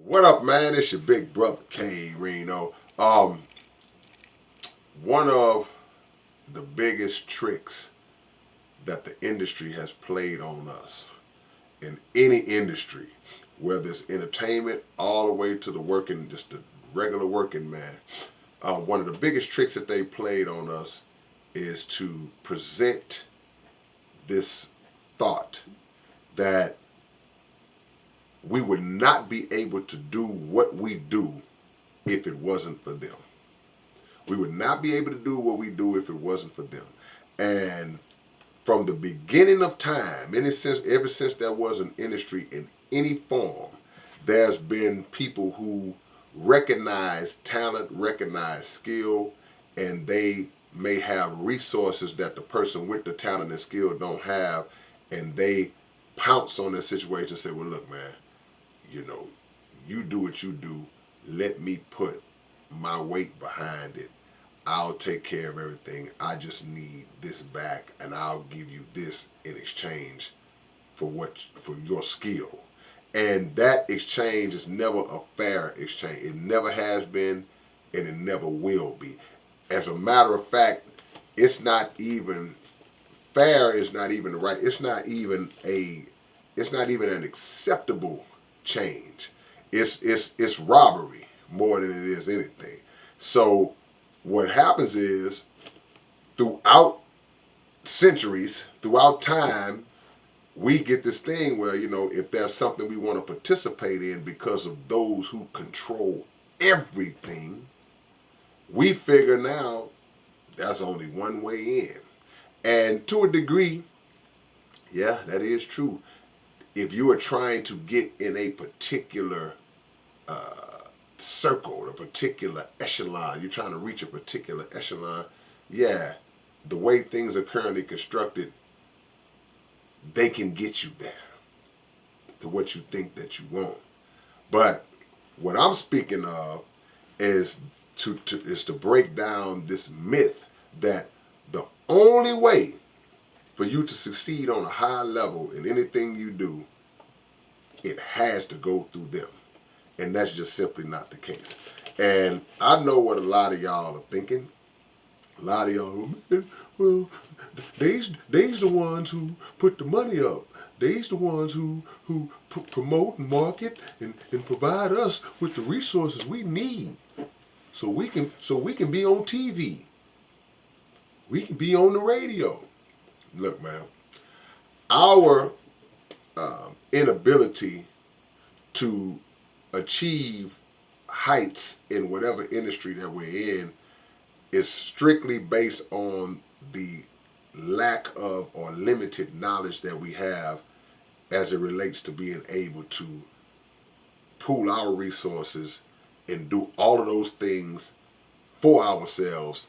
What up, man? It's your big brother K-Rino. One of the biggest tricks that the industry has played on us in any industry, whether it's entertainment all the way to the working, just the regular working man. One of the biggest tricks that they played on us is to present this thought that we would not be able to do what we do if it wasn't for them. We would not be able to do what we do if it wasn't for them. And from the beginning of time, ever since there was an industry in any form, there's been people who recognize talent, recognize skill, and they may have resources that the person with the talent and skill don't have, and they pounce on that situation and say, well, look, man, you know, you do what you do. Let me put my weight behind it. I'll take care of everything. I just need this back, and I'll give you this in exchange for your skill. And that exchange is never a fair exchange. It never has been, and it never will be. As a matter of fact, it's not even fair. Is not even right. It's not even an acceptable change. It's robbery more than it is anything. So what happens is throughout centuries, throughout time, we get this thing where, if there's something we want to participate in because of those who control everything, we figure now there's only one way in. And to a degree, yeah, that is true. If you are trying to get in a particular circle, a particular echelon, you're trying to reach a particular echelon, yeah, the way things are currently constructed, they can get you there to what you think that you want. But what I'm speaking of is to break down this myth that the only way for you to succeed on a high level in anything you do, it has to go through them. And that's just simply not the case. And I know what a lot of y'all are thinking. A lot of y'all, man, well, they's the ones who put the money up. They's the ones who promote and market and provide us with the resources we need so we can be on TV. We can be on the radio. Look, man, our inability to achieve heights in whatever industry that we're in is strictly based on the lack of or limited knowledge that we have as it relates to being able to pool our resources and do all of those things for ourselves.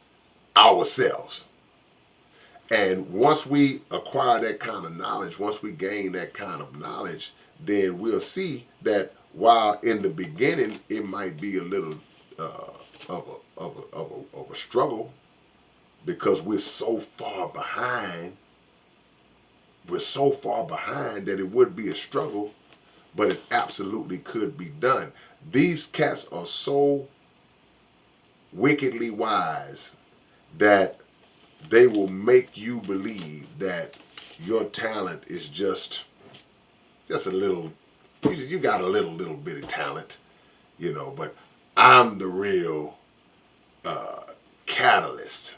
And once we acquire that kind of knowledge, once we gain that kind of knowledge, then we'll see that while in the beginning it might be a little of a struggle because we're so far behind that it would be a struggle, but it absolutely could be done. These cats are so wickedly wise that they will make you believe that your talent is just a little, you got a little bit of talent, but I'm the real catalyst.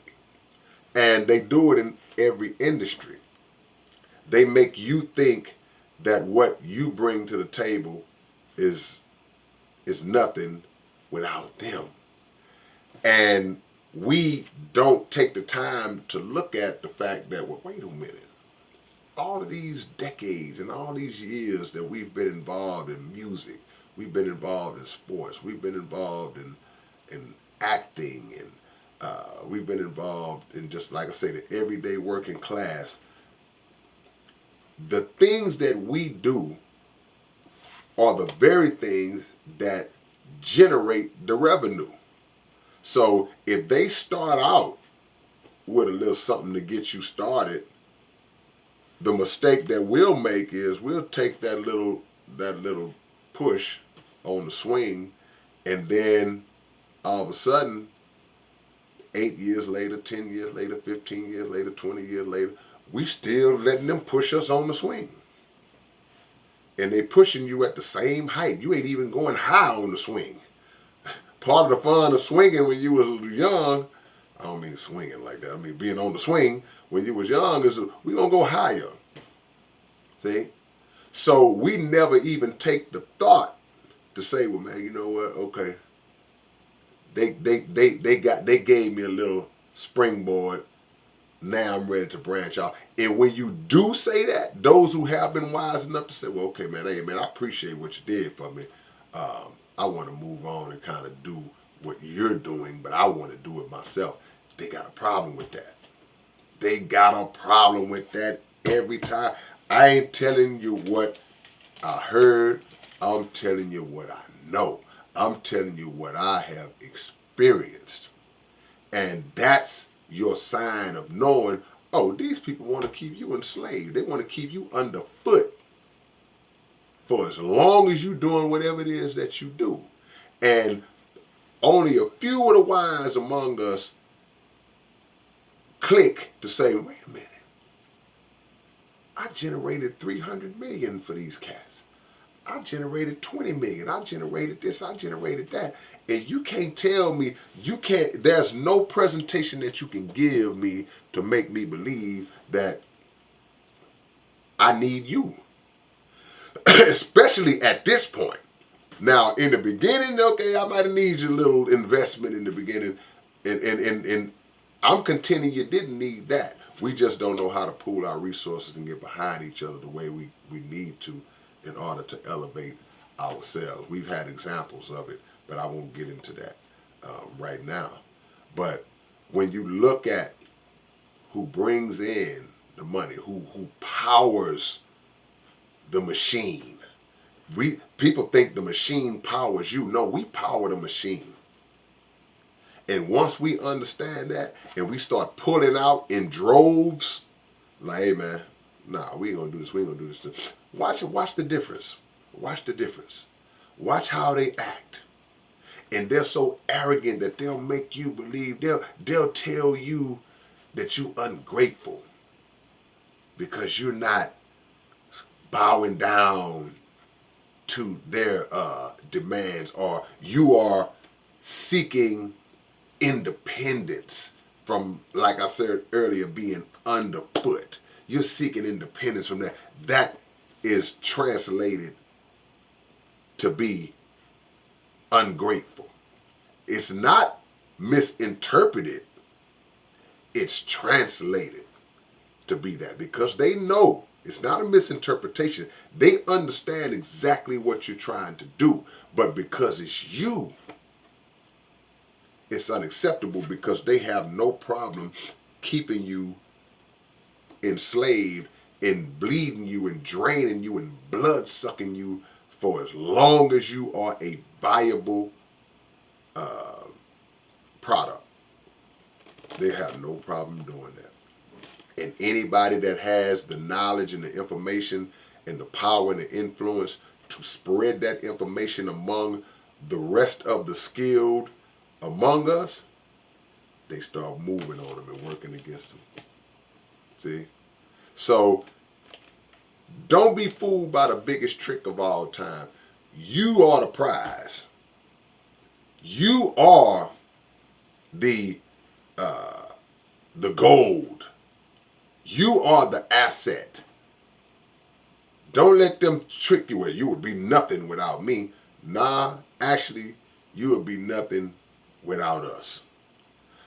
And they do it in every industry. They make you think that what you bring to the table is nothing without them. And we don't take the time to look at the fact that, well, wait a minute. All of these decades and all these years that we've been involved in music, we've been involved in sports, we've been involved in acting, and we've been involved in, just like I say, the everyday working class. The things that we do are the very things that generate the revenue. So if they start out with a little something to get you started, the mistake that we'll make is we'll take that little push on the swing, and then all of a sudden, 8 years later, 10 years later, 15 years later, 20 years later, we still letting them push us on the swing. And they pushing you at the same height. You ain't even going high on the swing. Part of the fun of swinging when you was young, I don't mean swinging like that, I mean being on the swing when you was young, is we gonna go higher. See? So we never even take the thought to say, well, man, you know what? Okay, they gave me a little springboard. Now I'm ready to branch out. And when you do say that, those who have been wise enough to say, well, okay, man, hey, man, I appreciate what you did for me. I want to move on and kind of do what you're doing, but I want to do it myself. They got a problem with that. They got a problem with that every time. I ain't telling you what I heard. I'm telling you what I know. I'm telling you what I have experienced. And that's your sign of knowing, oh, these people want to keep you enslaved. They want to keep you underfoot for as long as you're doing whatever it is that you do. And only a few of the wise among us click to say, wait a minute, I generated 300 million for these cats. I generated 20 million. I generated this. I generated that. And you can't tell me, there's no presentation that you can give me to make me believe that I need you. Especially at this point. Now, in the beginning, okay, I might have needed a little investment in the beginning. And I'm contending you didn't need that. We just don't know how to pool our resources and get behind each other the way we need to in order to elevate ourselves. We've had examples of it, but I won't get into that right now. But when you look at who brings in the money, who powers the machine, people think the machine powers you. No, we power the machine. And once we understand that and we start pulling out in droves, like, hey man, nah, we ain't gonna do this, we ain't gonna do this. Watch the difference. Watch the difference. Watch how they act. And they're so arrogant that they'll make you believe, they'll tell you that you're ungrateful because you're not bowing down to their demands, or you are seeking independence from, like I said earlier, being underfoot. You're seeking independence from that. That is translated to be ungrateful. It's not misinterpreted. It's translated to be that because they know it's not a misinterpretation. They understand exactly what you're trying to do. But because it's you, it's unacceptable because they have no problem keeping you enslaved and bleeding you and draining you and blood sucking you for as long as you are a viable product. They have no problem doing that. And anybody that has the knowledge and the information and the power and the influence to spread that information among the rest of the skilled among us, they start moving on them and working against them. See? So don't be fooled by the biggest trick of all time. You are the prize. You are the gold. You are the asset. Don't let them trick you. You would be nothing without me. Nah, actually, you would be nothing without us.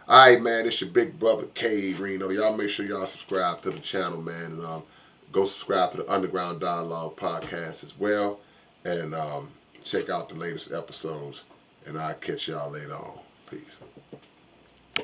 All right, man, it's your big brother K-Rino. Y'all make sure y'all subscribe to the channel, man. And go subscribe to the Underground Dialogue podcast as well. And check out the latest episodes. And I'll catch y'all later on. Peace.